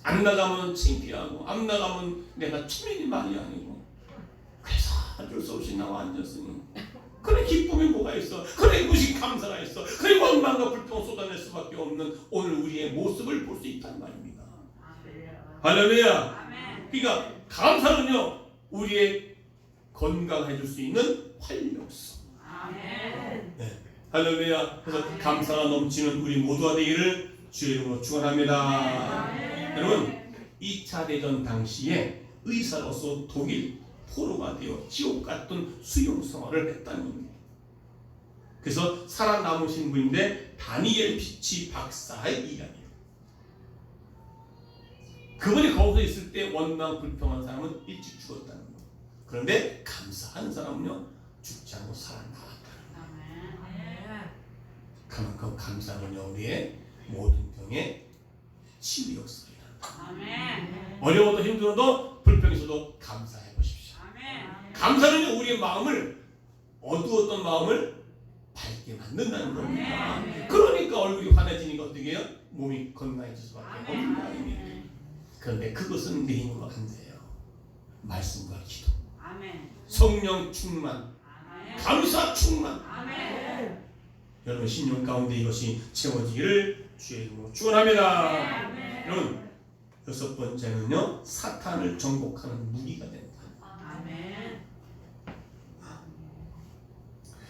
안 나가면 창피하고, 안 나가면 내가 초면이 말이 아니고. 그래서 어쩔 수 없이 나와 앉았으니, 그래 기쁨이 뭐가 있어? 그래 무식 감사가 있어? 그래 원망과 불평을 쏟아낼 수밖에 없는 오늘 우리의 모습을 볼 수 있단 말입니다. 할렐루야. 그러니까 감사는요, 우리의 건강해질 수 있는 활력소. 네. 할렐루야. 그래서 감사가 넘치는 우리 모두가 되기를 주의 이름으로 축원합니다. 여러분, 2차 대전 당시에 의사로서 독일 포로가 되어 지옥 같은 수용 생활을 했다는 겁니다. 그래서 살아남으신 분인데 다니엘 피치 박사의 이야기예요. 그분이 거기서 있을 때 원망 불평한 사람은 일찍 죽었다는 거예요. 그런데 감사하는 사람은요, 죽지 않고 살아남았다는 거예요. 그만큼 감사는요, 우리의 모든 병의 치유 역사입니다. 어려워도 힘들어도 불평이 있어도 감사해 보십시오. 감사는요 우리의 마음을 어두웠던 마음을 밝게 만든다는 겁니다. 그러니까 얼굴이 환해지니까 어떻게 해요? 몸이 건강해질 수밖에 없는 거입니다. 그런데 그것은 내 힘으로 안 돼요. 말씀과 기도, 성령 충만, 감사 충만. 여러분 신령 가운데 이것이 채워지기를 주의 이름으로 축원합니다. 여러분 여섯 번째는요 사탄을 정복하는 무기가 된다.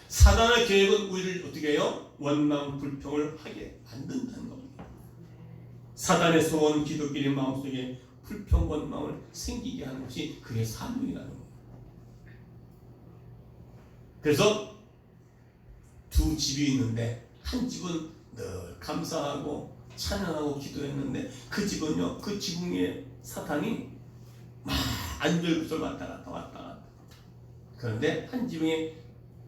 사단의 계획은 우리를 어떻게 해요? 원망 불평을 하게 만든다는 겁니다. 사단의 소원 기독교의 마음속에 불평 원망을 생기게 하는 것이 그의 사명이라는 겁니다. 그래서 두 집이 있는데 한 집은 늘 감사하고 찬양하고 기도했는데 그 집은요 그 지붕 위에 사탄이 막 안절부절 왔다 갔다 그런데 한 지붕에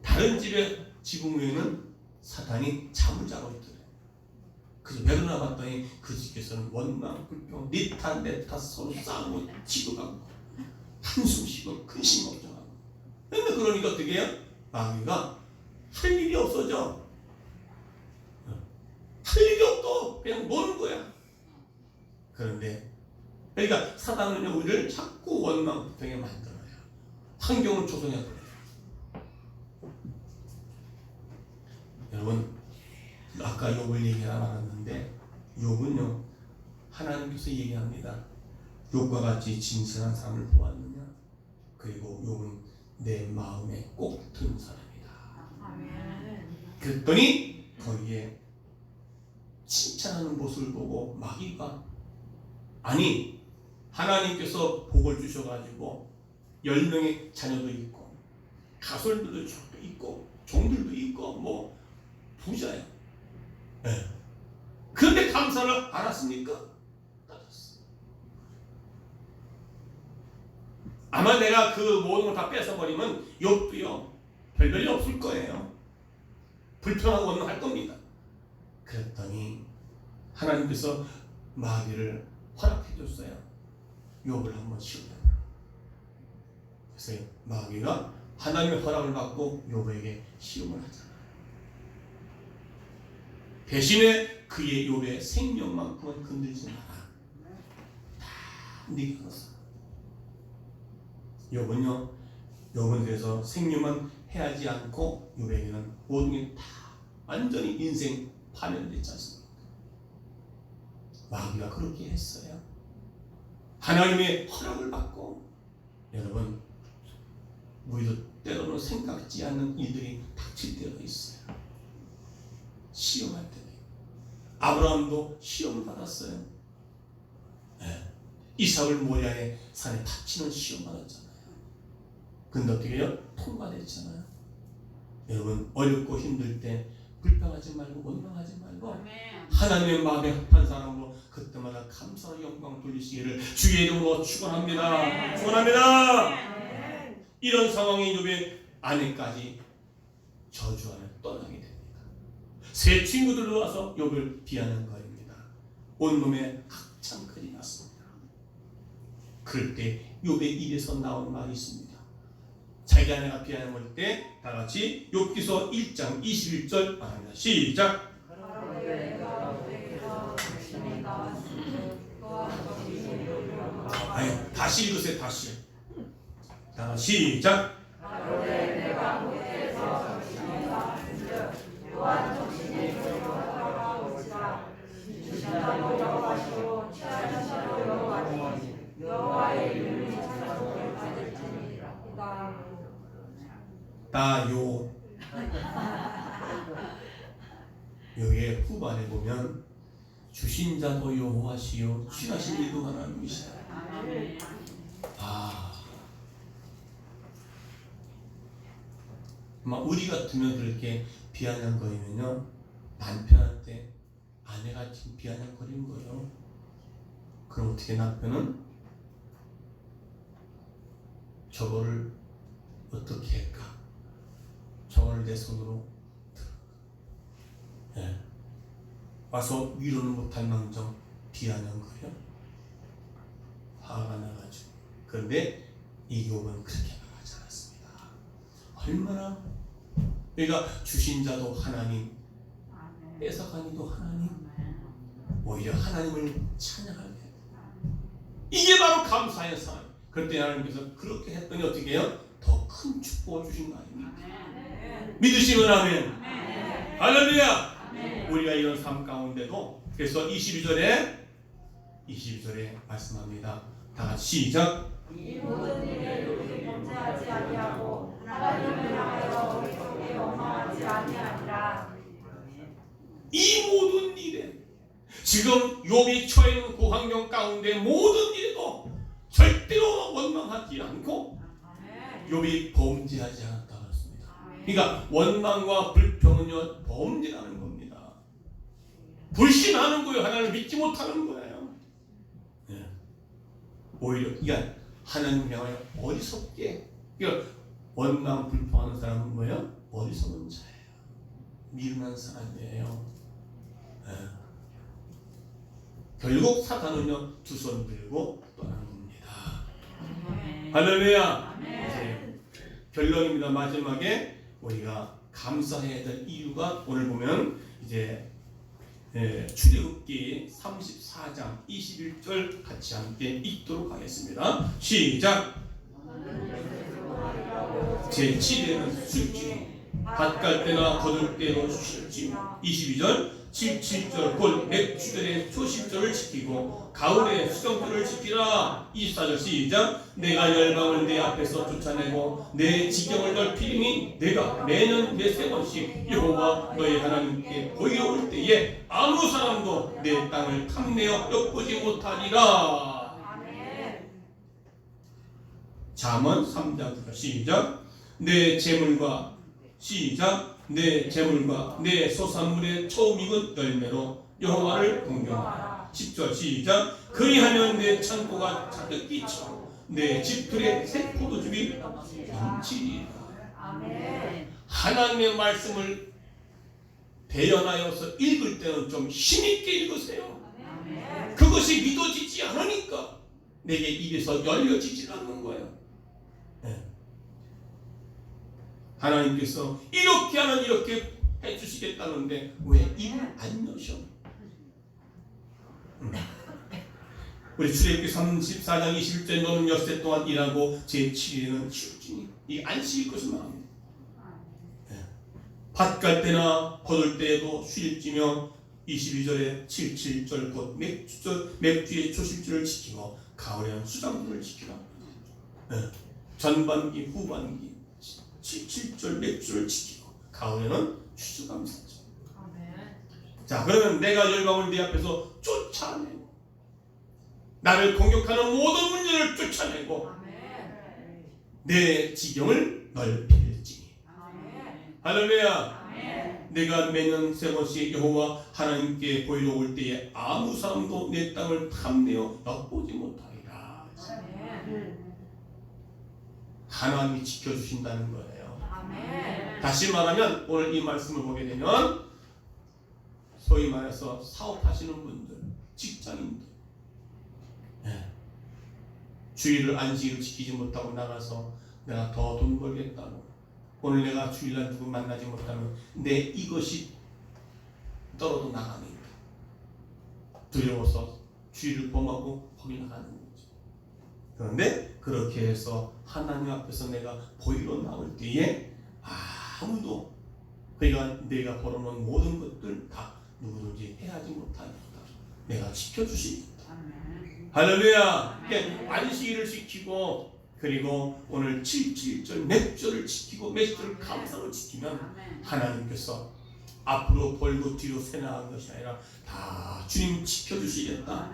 다른 집의 지붕 위에는 사탄이 잠을 자고 있더래요. 그래서 배를 나갔더니 그 집에서는 원망 불평 니탓 내탓 서로 싸우고 지도가고 한숨 쉬고 근심 걱정하고. 근데 그러니까 어떻게 해요? 마귀가 할 일이 없어져. 할 일이 없고 그냥 노는 거야. 그런데 그러니까 사단은요 우리를 자꾸 원망 불평에 만들어요. 환경을 조성해 버려요. 여러분 아까 욥을 얘기하다 말았는데 욥은요 하나님께서 얘기합니다. 욥과 같이 진실한 사람을 보았느냐? 그리고 욥은 내 마음에 꼭 든 사람이다. 그랬더니 거기에 칭찬하는 모습을 보고 마귀가 아니 하나님께서 복을 주셔가지고 10명의 자녀도 있고 가솔들도 있고 종들도 있고 뭐 부자예요. 네. 그런데 감사를 알았습니까? 따졌어. 아마 내가 그 모든 걸 다 뺏어버리면 욥도요 별별이 없을 거예요. 불평하고 원망할 겁니다. 그랬더니 하나님께서 마귀를 허락해 줬어요. 욥을 한번 시험해보라. 그래서 마귀가 하나님의 허락을 받고 욥에게 시험을 하잖아요. 대신에 그의 욥의 생명만큼은 건들지 마라. 다 네가 알았어. 욥은 그래서 생명만 해하지 않고 욥에게는 모든 게 다 완전히 인생 파멸됐지 않습니까? 마귀가 그렇게 했어요. 하나님의 허락을 받고 여러분 우리도 때로는 생각지 않는 일들이 닥칠 때가 있어요. 시험할 때 아브라함도 시험을 받았어요. 네. 이삭을 모리아의 산에 바치는 시험 받았잖아요. 근데 어떻게 해요? 통과됐잖아요. 여러분 어렵고 힘들 때 불평하지 말고 원망하지 말고 하나님의 마음에 합한 사람으로 그때마다 감사와 영광 돌리시기를 주의 이름으로 축원합니다. 축원합니다. 이런 상황에 욥의 아내까지 저주 안에 떠나게 됩니다. 새 친구들로 와서 욥을 비하는 거입니다. 온몸에 학창클이 났습니다. 그럴 때 욥의 입에서 나온 말이 있습니다. 자기 아내가 비하는 걸 때 다 같이 욥기서 1장 21절 말합니다. 시작. 아니 다시 읽으세요. 다시. 다 시작. 다요. 여기에 후반에 보면 주신 자도 여호와시요 취하신 이도 하나님이시다. 우리 같으면 그렇게 비아냥거리면요 남편한테 아내가 지금 비아냥거리는 거예요. 그럼 어떻게 남편은 저거를 어떻게 할까? 저거를 내 손으로 예. 와서 위로는 못할 망정 비아냥거려 화가 나가지고. 그런데 이 욥은 그렇게 말하잖아요. 얼마나 그러니까 주신 자도 하나님, 뺏어가니도 하나님, 오히려 하나님을 찬양하게 해요. 이게 바로 감사의 삶. 그럴 때 하나님께서 그렇게 했더니 어떻게 해요? 더 큰 축복을 주신 거 아닙니까? 믿으시면 아멘. 할렐루야. 우리가 이런 삶 가운데도 그래서 22절에 말씀합니다. 다 같이 시작. 이 모든 일에 우리 범죄하지 아니하고 하나님을 향하여 우리 속에 원망하지 아니하니라. 이 모든 일에 지금 욥이 처해 있는 그 환경 가운데 모든 일에도 절대로 원망하지 않고 욥이 범죄하지 않았다고 했습니다. 그러니까 원망과 불평은요 범죄라는 겁니다. 불신하는 거예요. 하나님을 믿지 못하는 거예요. 네. 오히려 그러니까 하나님을 향하여 어리석게 그러니까 원망 불평하는 사람은 뭐예요? 어리석은 자예요. 미련한 사람이에요. 네. 결국 사탄은요 두 손 들고 떠나는 겁니다. 할렐루야. 결론입니다. 마지막에 우리가 감사해야 될 이유가 오늘 보면 이제 출애굽기 34장 21절 같이 함께 읽도록 하겠습니다. 시작. 제7회는 술찜 밭갈 때나 거둘 때로 술찜 22절 7절 곧 맥주절에 초식절을 지키고 가을에 수정절을 지키라. 24절 시작. 내가 열방을 내 앞에서 쫓아내고 내 지경을 넓히리니 내가 매년 매3 번씩 여호와 너희 하나님께 보이러 올 때에 아무 사람도 내 땅을 탐내어 엿보지 못하리라. 잠언 3장 9절 시작. 내 재물과 시작. 내 재물과 내 소산물의 처음 익은 열매로 여호와를 공경하라. 10절 시작. 그리하면 내 창고가 가득히 차고 내 집들의 새 포도즙이 넘치리라. 하나님의 말씀을 대연하여서 읽을 때는 좀 힘있게 읽으세요. 그것이 믿어지지 않으니까 내게 입에서 열려지지 않는 거예요. 하나님께서 이렇게 하면 이렇게 해주시겠다는데 왜 입을 안 여셔? 우리 출애굽기 34장 21절에 너는 엿새 동안 일하고 제7일에는 쉬었지니 이 안식일 것을 말합니다. 밭갈 때나 거둘 때에도 쉴지며 22절에 7절 곧 맥주의 초실절을 지키고 가을에는 수장들을 지키라. 전반기 후반기 7절 맥주를 지키고 가을에는 추수감사절. 자, 그러면 내가 열방을 네 앞에서 쫓아내고 나를 공격하는 모든 문제를 쫓아내고 내 지경을 넓힐지니. 할렐루야. 내가 매년 3번씩 여호와 하나님께 보이러 올 때에 아무 사람도 내 땅을 탐내어 엿보지 못하리라. 하나님이 지켜주신다는 거예요. 다시 말하면 오늘 이 말씀을 보게 되면 소위 말해서 사업하시는 분들, 직장인들 주일을 안식일을 지키지 못하고 나가서 내가 더 돈 벌겠다고 오늘 내가 주일날 누구 만나지 못하면 내 이것이 떨어져 나가니까 두려워서 주일을 범하고 거기 나가는 거죠. 그런데 그렇게 해서 하나님 앞에서 내가 보이러 나올 때에 아무도 그러니까 내가 벌어놓은 모든 것들 다 누구든지 해하지 못하니까 내가 지켜주시겠다. 할렐루야. 안식일을 지키고 그리고 오늘 7절 맥주를 지키고 맥주를 감사로 지키면 하나님께서 앞으로 벌고 뒤로 새나간 것이 아니라 다 주님 지켜주시겠다.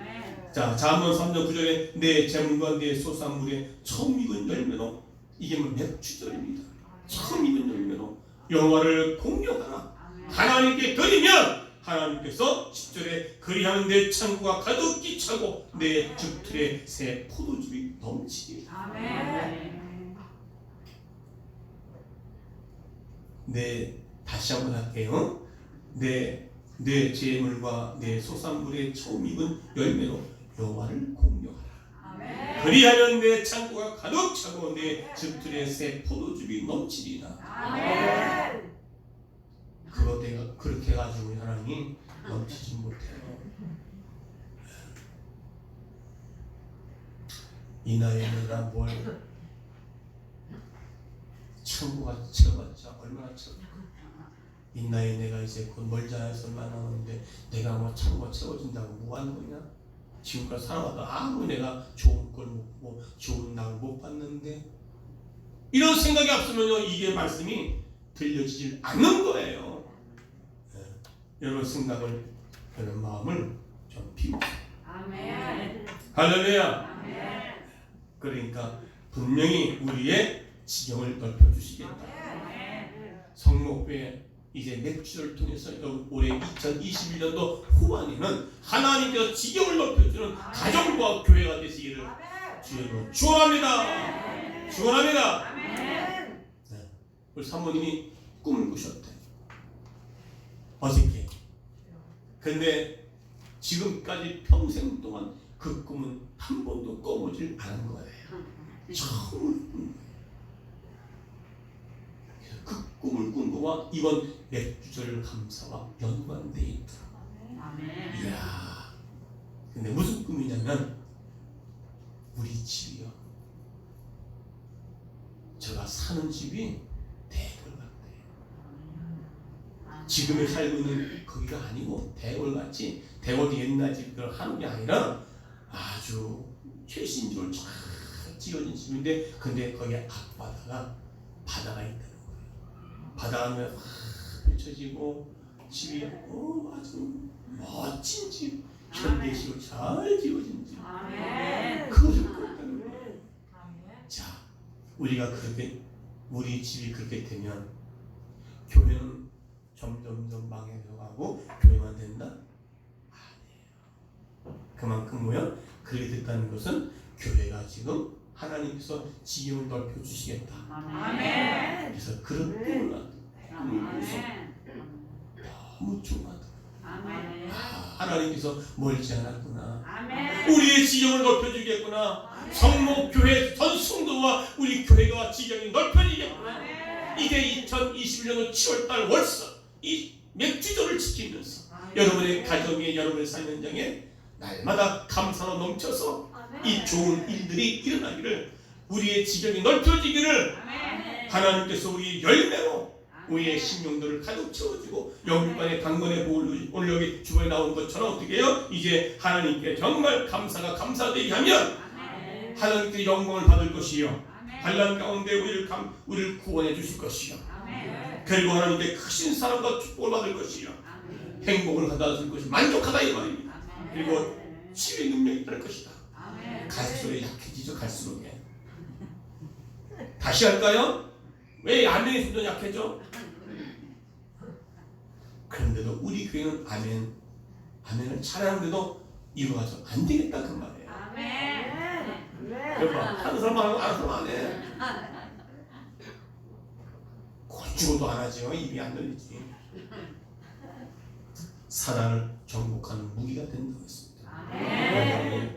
자, 잠언 3장 9절에 내 재물과 내 소산물의 처음 익은 열매로 이게 뭐 맥주절입니다. 처음 익은 열매로 여호와를 공경하라. 하나님께 드리면 하나님께서 10절에 그리하면 내 창고가 가득히 차고 내 즙틀에 새 포도즙이 넘치리. 네, 다시 한번 할게요. 내 재물과 내 소산물의 처음 익은 열매로 여호와를 공경하라. 그리하면 내 창고가 가득 차고 내 즙들에 새 포도즙이 넘치리라. 그거 내가 그렇게 해가지고 하나님이 넘치지 못해요. 이 나이에 내가 뭘 창고가 채워봤자 얼마나 채워. 이 나이에 내가 이제 곧 멀지 않아서 만나는데 내가 뭐 창고가 채워진다고 뭐 하는 거냐? 지금까지 살아와도 아무 내가 좋은 걸 못 보고 좋은 날 못 봤는데 이런 생각이 없으면요 이게 말씀이 들려지질 않는 거예요. 네. 여러분 생각을 여러분 마음을 좀 비우세요. 아멘. 할렐루야. 아멘. 그러니까 분명히 우리의 지경을 넓혀주시겠다. 성목교회 이제 맥주를 통해서 올해 2021년도 후반에는 하나님께서 지경을 넓혀주는 가정과 교회가 되시기를 주님으로 축원합니다. 축원합니다. 네. 우리 사모님이 꿈을 꾸셨대. 어저께. 근데 지금까지 평생 동안 그 꿈은 한 번도 꿔보질 않은 거예요. 처음으로 꾼 거예요. 그 꿈을 꾼 거와 이번 맥주절 감사와 연관되어 있더라고요. 이야. 근데 무슨 꿈이냐면 우리 집이요. 제가 사는 집이 대궐 같대요. 지금에 살고 있는 거기가 아니고 대궐같이 대궐이 옛날 집들 하는 게 아니라 아주 최신적으로 잘 지어진 집인데 근데 거기에 앞바다가 바다가 있다는 거예요. 바다가 확 펼쳐지고 집이 아주 멋진 집 현대식으로 잘 지어진 집 그것을 꿨다는 거예요. 자 우리가 그렇게 우리 집이 그렇게 되면 교회는 점점 망해져가고 교회만 된다? 아니에요. 그만큼 뭐야? 그렇게 됐다는 것은 교회가 지금 하나님께서 지경을 넓혀주시겠다. 아멘. 그래서 그런 꿈을 꾸서 너무 좋아하다. 아멘. 하나님께서 멀지 않았구나. 아멘. 우리의 지경을 넓혀주겠구나. 성목교회 전 성도와 우리 교회가 지경이 넓혀지겠구나. 이게 2021년 7월달 월서 이 맥주절을 지키면서 여러분의 가정에 여러분의 삶 현장에 날마다 감사로 넘쳐서 이 좋은 일들이 일어나기를 우리의 지경이 넓혀지기를 하나님께서 우리 열매로 우리의 심령들을 가득 채워주고 영육간의 강건의 보혈로 오늘 여기 주번에 나온 것처럼 어떻게 해요? 이제 하나님께 정말 감사가 감사되게 하면 하나님께 영광을 받을 것이요 환난 가운데 우리를 구원해 주실 것이요 그리고 하나님께 크신 사랑과 축복을 받을 것이요 행복을 받아줄 것이 만족하다 이 말입니다. 그리고 치유의 능력이 있을 것이다. 갈수록 약해지죠. 갈수록. 다시 할까요? 왜 아멘의 소리도 약해져? 그런데도 우리 교회는 아멘을 잘하는데도 이루어서 안 되겠다 그 말이에요. 여러분 하는 사람 하고 안 하는 사람 안 해. 죽어도 안 하죠. 입이 안 열리지. 사단을 정복하는 무기가 된다고 했습니다.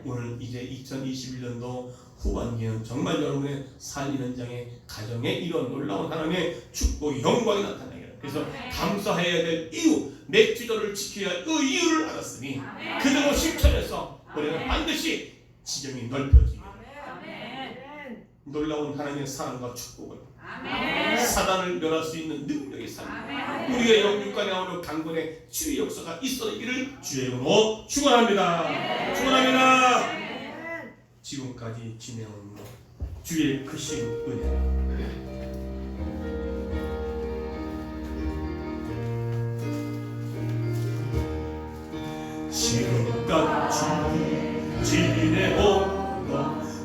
오늘 이제 2021년도 후반기는 정말 여러분의 삶 현장에 가정에 이런 놀라운 하나님의 축복이 영광이 나타나게. 그래서 감사해야 될 이유, 맥주절을 지켜야 할 그 이유를 알았으니 그대로 실천해서 우리는 반드시 지경이 넓혀지게 놀라운 하나님의 사랑과 축복을 사단을 멸할 수 있는 능력의 삶 우리의 영육간에 나오는 강건의 치유의 역사가 있어지기를 주의 이름으로 축원합니다. 축원합니다. 지금까지 진행한 주의 크신 은혜 지금까지 지내온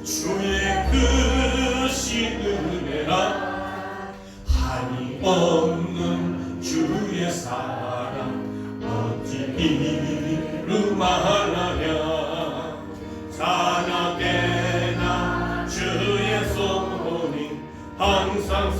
주의 크신 은혜라 한이 없는 주의 사랑 어찌 이루마하랴 자나깨나 주의 손이 항상